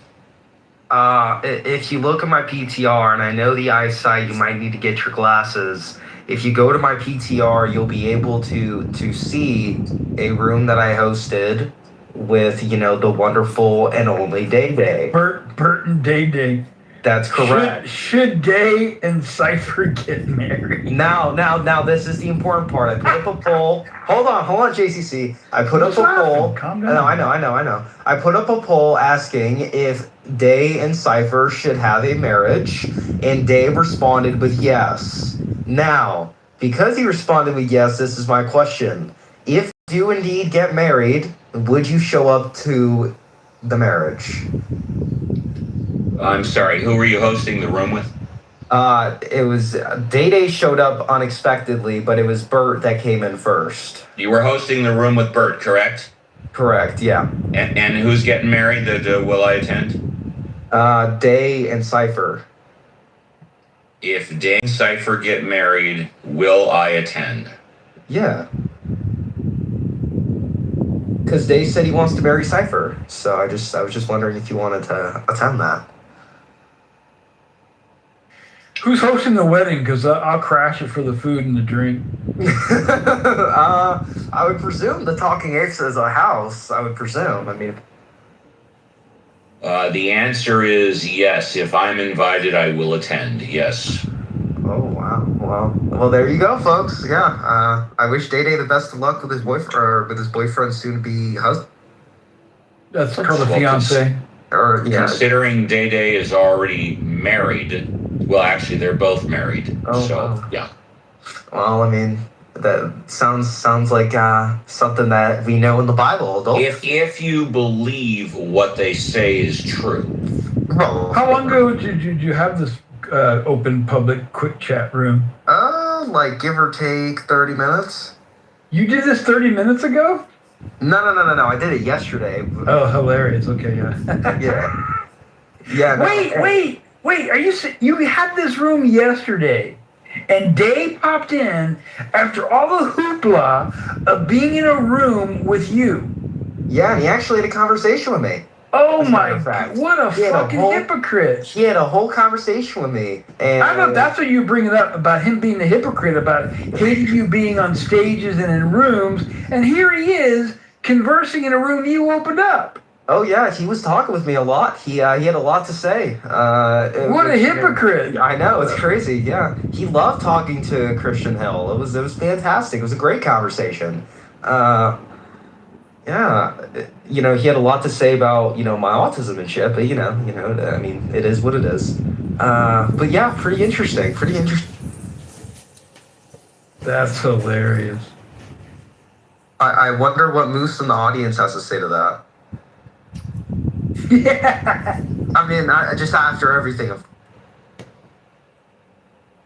If you look at my PTR, and I know the eyesight, you might need to get your glasses. If you go to my PTR, you'll be able to see a room that I hosted with, the wonderful and only Day Day. Bert and Day Day. That's correct. Should Day and Cypher get married? Now, this is the important part. I put up a poll. Hold on, JCC. I put up a poll. Calm down. I know. I put up a poll asking if Day and Cypher should have a marriage, and Day responded with yes. Now, because he responded with yes, this is my question. If you do indeed get married, would you show up to the marriage? I'm sorry, who were you hosting the room with? It was Day Day showed up unexpectedly, but it was Bert that came in first. You were hosting the room with Bert, correct? Correct, yeah. And who's getting married that will I attend? Day and Cypher. If Day and Cypher get married, will I attend? Yeah. Because Day said he wants to marry Cypher, so I was just wondering if you wanted to attend that. Who's hosting the wedding? Because I'll crash it for the food and the drink. I would presume the Talking Apes is a house. I would presume. I mean, the answer is yes. If I'm invited, I will attend. Yes. Oh wow. Well, there you go, folks. Yeah. I wish Day Day the best of luck with his boyfriend, or with his boyfriend's soon-to-be husband. That's called a fiance. Or yeah. Considering Day Day is already married. Well, actually, they're both married. Oh, so wow. yeah. Well, I mean, that sounds like something that we know in the Bible. If you believe what they say is true. How long ago did you have this open public quick chat room? Like give or take 30 minutes. You did this 30 minutes ago? No. I did it yesterday. Oh, hilarious. Okay, yeah. Yeah. Wait. Are you had this room yesterday, and Day popped in after all the hoopla of being in a room with you. Yeah, and he actually had a conversation with me. Oh my God! What a fucking hypocrite! He had a whole conversation with me, and I thought that's what you were bringing up about him being a hypocrite, about hating you being on stages and in rooms, and here he is conversing in a room you opened up. Oh yeah, he was talking with me a lot. He had a lot to say. What a hypocrite! I know, it's crazy. Yeah, he loved talking to Christian Hill. It was fantastic. It was a great conversation. Yeah, he had a lot to say about my autism and shit. But I mean, it is what it is. But yeah, pretty interesting. That's hilarious. I wonder what Moose in the audience has to say to that. Yeah. I mean, just after everything.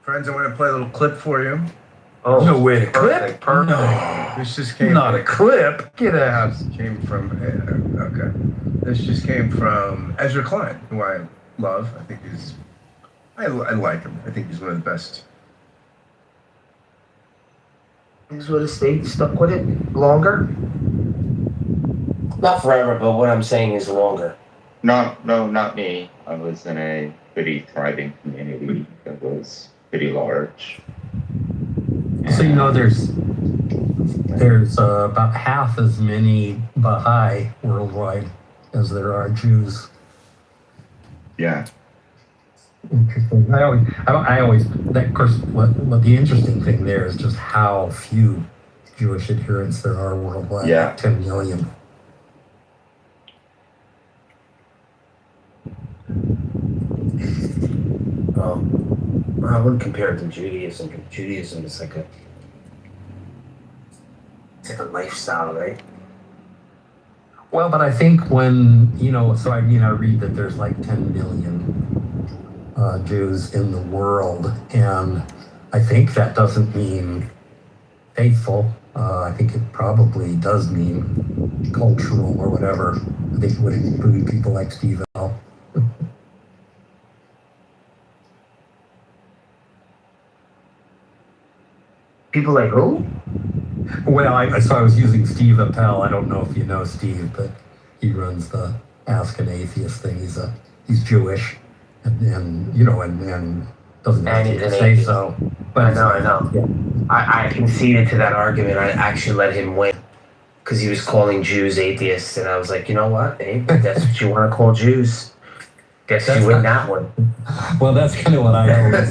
Friends, I want to play a little clip for you. Oh, no way. Clip? Perfect. No. This just came. Not a clip. Get out. This came from. Okay. This just came from Ezra Klein, who I love. I think I like him. I think he's one of the best. He's would have stayed stuck with it longer. Not forever, but what I'm saying is longer. No, not me. I was in a pretty thriving community that was pretty large. So there's about half as many Baha'i worldwide as there are Jews. Yeah. Interesting. I always that of course what the interesting thing there is just how few Jewish adherents there are worldwide. Yeah. 10 million. I wouldn't compare it to Judaism, because Judaism is like a lifestyle, right? Well, but I think when, so I read that there's like 10 million Jews in the world. And I think that doesn't mean faithful. I think it probably does mean cultural or whatever. I think it would include people like Steve L. People like who? Well, I was using Steve Appel. I don't know if you know Steve, but he runs the Ask an Atheist thing. He's Jewish, and you know, and doesn't And hesitate he's to an say atheist. so. I know. Yeah. I conceded to that argument. I actually let him win because he was calling Jews atheists, and I was like, you know what? Hey, that's what you want to call Jews. Guess you win that one. Well, that's kind of what I always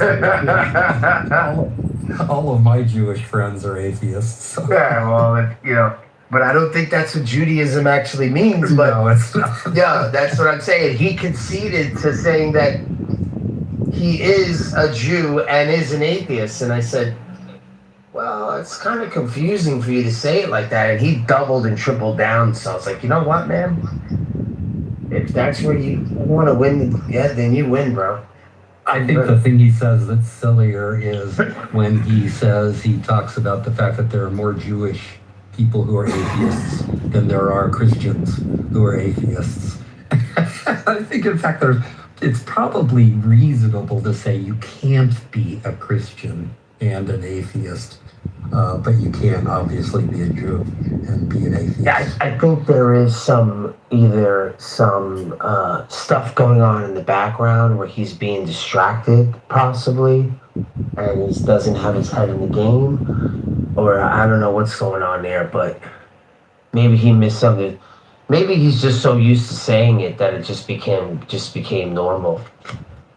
all of my Jewish friends are atheists. So. Yeah, well, you know, but I don't think that's what Judaism actually means. But no, it's not. Yeah, that's what I'm saying. He conceded to saying that he is a Jew and is an atheist, and I said, well, it's kind of confusing for you to say it like that. And he doubled and tripled down. So I was like, you know what, man? If that's where you want to win, yeah, then you win, bro. I think the thing he says that's sillier is when he talks about the fact that there are more Jewish people who are atheists than there are Christians who are atheists. I think, in fact, it's probably reasonable to say you can't be a Christian and an atheist, but you can obviously be a Jew and be an atheist. Yeah, I think there is some stuff going on in the background where he's being distracted, possibly, and he doesn't have his head in the game, or I don't know what's going on there, but maybe he missed something. Maybe he's just so used to saying it that it just became normal.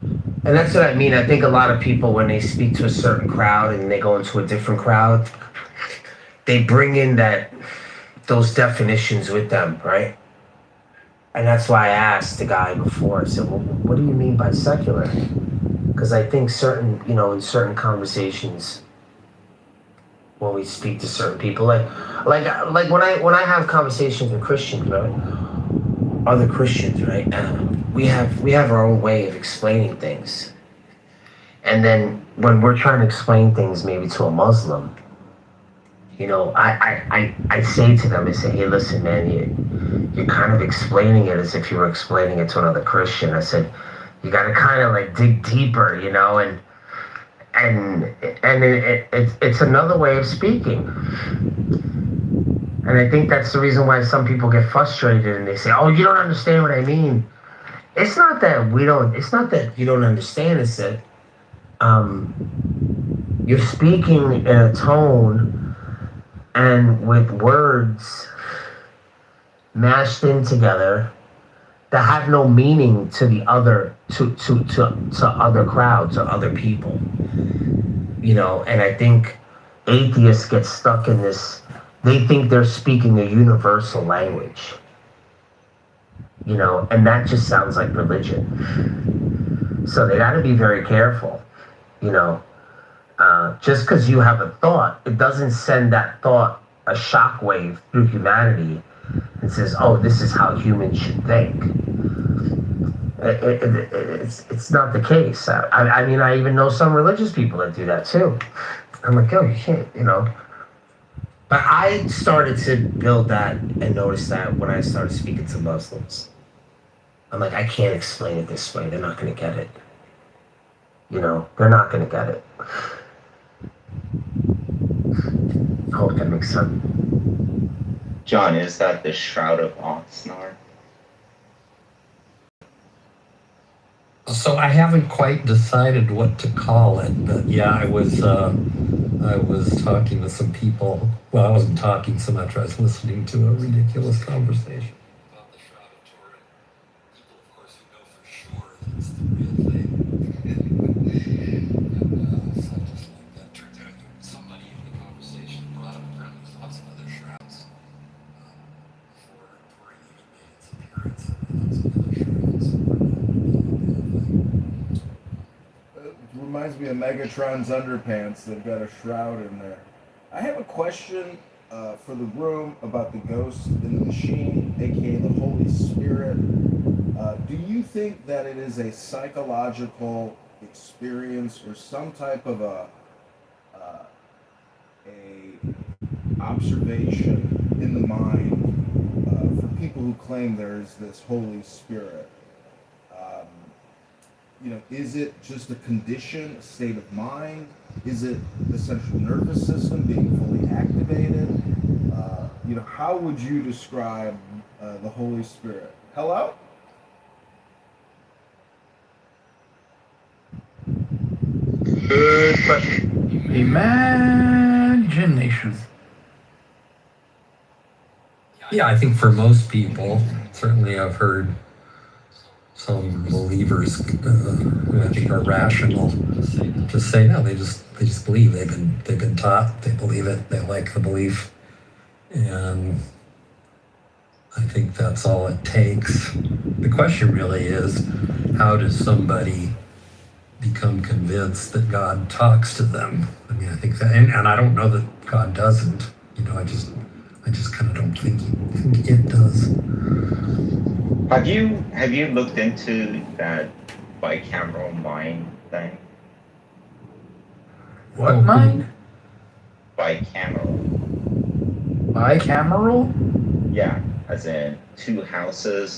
And that's what I mean. I think a lot of people, when they speak to a certain crowd and they go into a different crowd, they bring in those definitions with them, right? And that's why I asked the guy before. I said, well, what do you mean by secular? Because I think in certain conversations, when we speak to certain people, like when I have conversations with Christians, right? Other Christians, right? We have our own way of explaining things. And then when we're trying to explain things maybe to a Muslim, you know, I say to them, I say, hey, listen, man, you're kind of explaining it as if you were explaining it to another Christian. I said, you got to kind of like dig deeper, you know, and it's another way of speaking. And I think that's the reason why some people get frustrated and they say, oh, you don't understand what I mean. It's not that you don't understand, it's that you're speaking in a tone and with words mashed in together that have no meaning to the other to other crowds or other people. You know, and I think atheists get stuck in this. They think they're speaking a universal language. You know, and that just sounds like religion. So they got to be very careful. You know, just because you have a thought, it doesn't send that thought a shockwave through humanity and says, oh, this is how humans should think. It's not the case. I mean, I even know some religious people that do that too. I'm like, yo, you can't, you know. But I started to build that and notice that when I started speaking to Muslims. I'm like, I can't explain it this way. They're not going to get it. You know, they're not going to get it. I hope that makes sense. John, is that the Shroud of Oxnard? So I haven't quite decided what to call it, but yeah, I was talking to some people. Well, I wasn't talking so much. I was listening to a ridiculous conversation about the Shroud of Turin. People, of course, who know for sure that it's the real thing. So just like that turned out, somebody in the conversation brought up apparently there's lots of other shrouds before Turin even made its appearance. Lots of other shrouds. It reminds me of Megatron's underpants. They've got a shroud in there. I have a question for the room about the ghost in the machine, aka the Holy Spirit. Do you think that it is a psychological experience or some type of a observation in the mind for people who claim there's this Holy Spirit? Is it just a condition, a state of mind? Is it the central nervous system being fully activated? How would you describe the Holy Spirit? Hello? Good question. Imagination. Yeah, I think for most people, certainly I've heard some believers who I think are rational just say no, they just believe. They've been taught, they believe it, they like the belief, and I think that's all it takes. The question really is, how does somebody become convinced that God talks to them? I mean, I think that, and I don't know that God doesn't. I just kind of don't think it does. Have you looked into that bicameral mind thing? What mind? Bicameral. Bicameral? Yeah, as in two houses